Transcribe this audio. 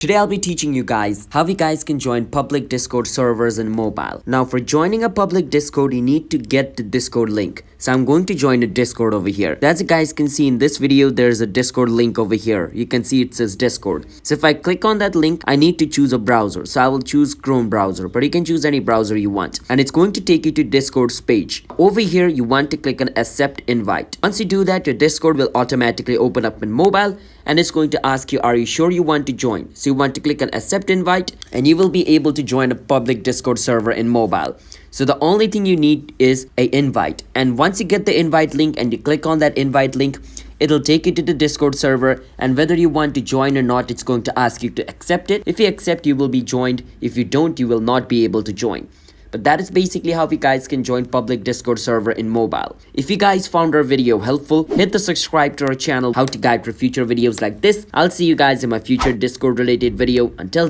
Today I'll be teaching you guys how you guys can join public Discord servers in mobile. Now for joining a public Discord, you need to get the Discord link. So I'm going to join a Discord over here. As you guys can see in this video, there's a Discord link over here. You can see it says Discord. So if I click on that link, I need to choose a browser. So I will choose Chrome browser, but you can choose any browser you want. And it's going to take you to Discord's page. Over here, you want to click on accept invite. Once you do that, your Discord will automatically open up in mobile. And it's going to ask you, are you sure you want to join? So you want to click on accept invite and you will be able to join a public Discord server in mobile. So the only thing you need is an invite. And once you get the invite link and you click on that invite link, it'll take you to the Discord server, and whether you want to join or not, it's going to ask you to accept it. If you accept, you will be joined. If you don't, you will not be able to join. But that is basically how you guys can join public Discord server in mobile. If you guys found our video helpful, hit the subscribe to our channel, how to guide for future videos like this. I'll see you guys in my future Discord related video. Until then.